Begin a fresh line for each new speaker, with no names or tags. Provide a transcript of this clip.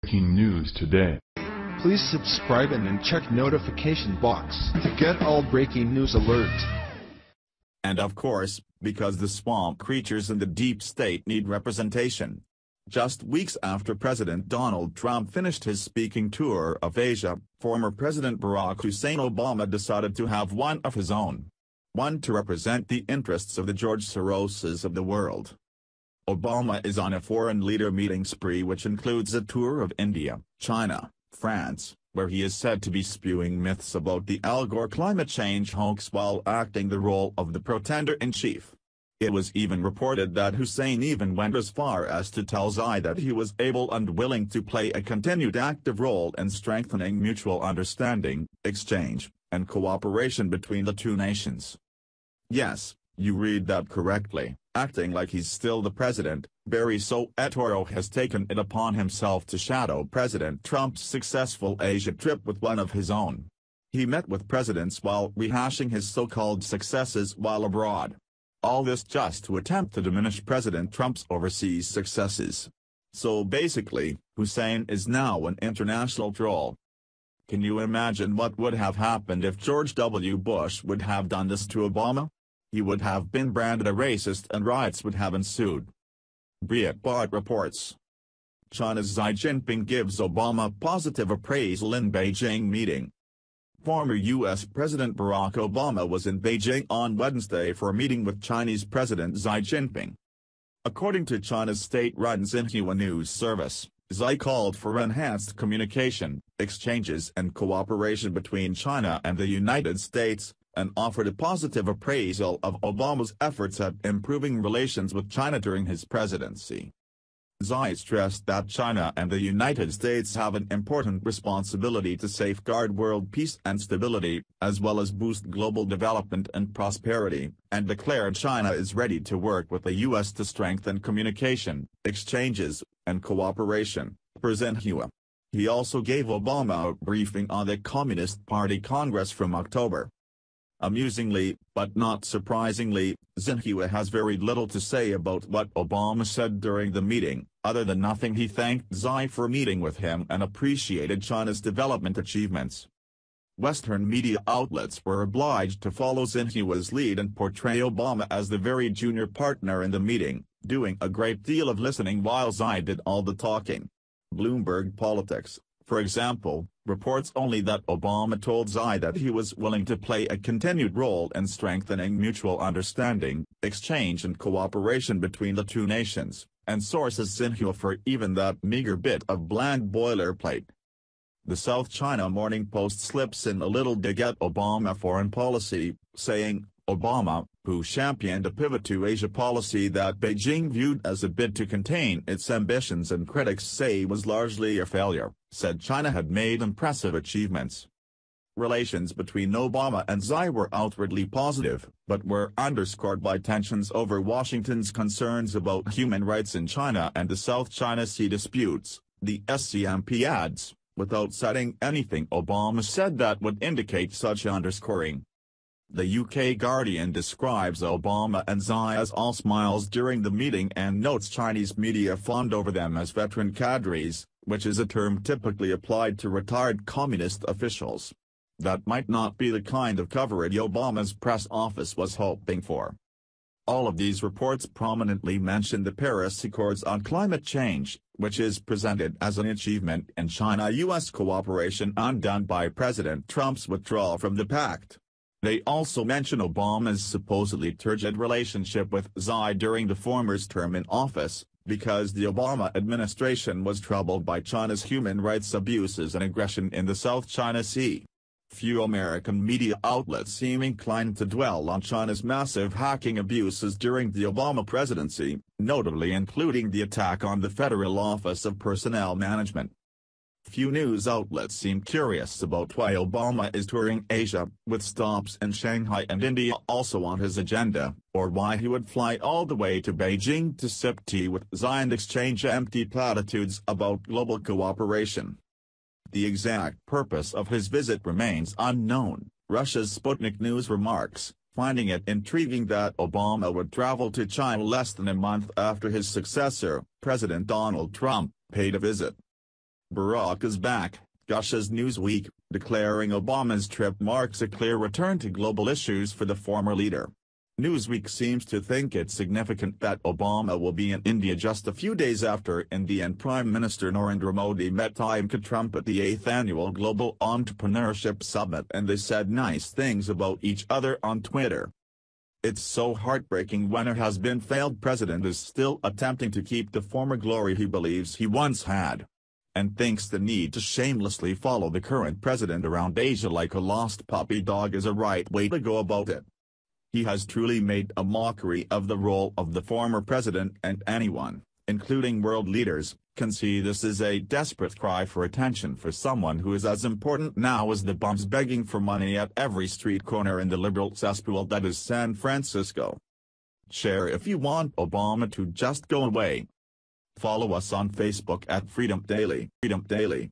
breaking news today.
Please subscribe and check notification box to get all breaking news alerts.
And of course, because the swamp creatures in the deep state need representation. Just weeks after President Donald Trump finished his speaking tour of Asia, former President Barack Hussein Obama decided to have one of his own. One to represent the interests of the George Soroses of the world. Obama is on a foreign leader meeting spree which includes a tour of India, China, France, where he is said to be spewing myths about the Al Gore climate change hoax while acting the role of the pretender-in-chief. It was even reported that Hussein even went as far as to tell Xi that he was able and willing to play a continued active role in strengthening mutual understanding, exchange, and cooperation between the two nations. Yes, you read that correctly, acting like he's still the president, Barry Soetoro has taken it upon himself to shadow President Trump's successful Asia trip with one of his own. He met with presidents while rehashing his so-called successes while abroad. All this just to attempt to diminish President Trump's overseas successes. So basically, Hussein is now an international troll. Can you imagine what would have happened if George W. Bush would have done this to Obama? He would have been branded a racist and riots would have ensued. Breitbart reports. China's Xi Jinping gives Obama positive appraisal in Beijing meeting. Former U.S. President Barack Obama was in Beijing on Wednesday for a meeting with Chinese President Xi Jinping. According to China's state-run Xinhua news service, Xi called for enhanced communication, exchanges and cooperation between China and the United States, and offered a positive appraisal of Obama's efforts at improving relations with China during his presidency. Xi stressed that China and the United States have an important responsibility to safeguard world peace and stability, as well as boost global development and prosperity, and declared China is ready to work with the U.S. to strengthen communication, exchanges, and cooperation, per Xinhua. He also gave Obama a briefing on the Communist Party Congress from October. Amusingly, but not surprisingly, Xinhua has very little to say about what Obama said during the meeting, other than nothing. He thanked Xi for meeting with him and appreciated China's development achievements. Western media outlets were obliged to follow Xinhua's lead and portray Obama as the very junior partner in the meeting, doing a great deal of listening while Xi did all the talking. Bloomberg Politics, for example, reports only that Obama told Xi that he was willing to play a continued role in strengthening mutual understanding, exchange and cooperation between the two nations, and sources Xinhua for even that meager bit of bland boilerplate. The South China Morning Post slips in a little dig at Obama foreign policy, saying, Obama, who championed a pivot to Asia policy that Beijing viewed as a bid to contain its ambitions and critics say was largely a failure, said China had made impressive achievements. Relations between Obama and Xi were outwardly positive, but were underscored by tensions over Washington's concerns about human rights in China and the South China Sea disputes, the SCMP adds, without citing anything Obama said that would indicate such underscoring. The UK Guardian describes Obama and Xi as all smiles during the meeting and notes Chinese media fawned over them as veteran cadres, which is a term typically applied to retired communist officials. That might not be the kind of coverage Obama's press office was hoping for. All of these reports prominently mention the Paris Accords on climate change, which is presented as an achievement in China-US cooperation undone by President Trump's withdrawal from the pact. They also mention Obama's supposedly turgid relationship with Xi during the former's term in office, because the Obama administration was troubled by China's human rights abuses and aggression in the South China Sea. Few American media outlets seem inclined to dwell on China's massive hacking abuses during the Obama presidency, notably including the attack on the Federal Office of Personnel Management. Few news outlets seem curious about why Obama is touring Asia, with stops in Shanghai and India also on his agenda, or why he would fly all the way to Beijing to sip tea with Xi and exchange empty platitudes about global cooperation. The exact purpose of his visit remains unknown, Russia's Sputnik News remarks, finding it intriguing that Obama would travel to China less than a month after his successor, President Donald Trump, paid a visit. Barack is back, gushes Newsweek, declaring Obama's trip marks a clear return to global issues for the former leader. Newsweek seems to think it's significant that Obama will be in India just a few days after Indian Prime Minister Narendra Modi met Ivanka Trump at the 8th Annual Global Entrepreneurship Summit, and they said nice things about each other on Twitter. It's so heartbreaking when a has-been failed president is still attempting to keep the former glory he believes he once had, and thinks the need to shamelessly follow the current president around Asia like a lost puppy dog is a right way to go about it. He has truly made a mockery of the role of the former president, and anyone, including world leaders, can see this is a desperate cry for attention for someone who is as important now as the bums begging for money at every street corner in the liberal cesspool that is San Francisco. Share if you want Obama to just go away. Follow us on Facebook at Freedom Daily.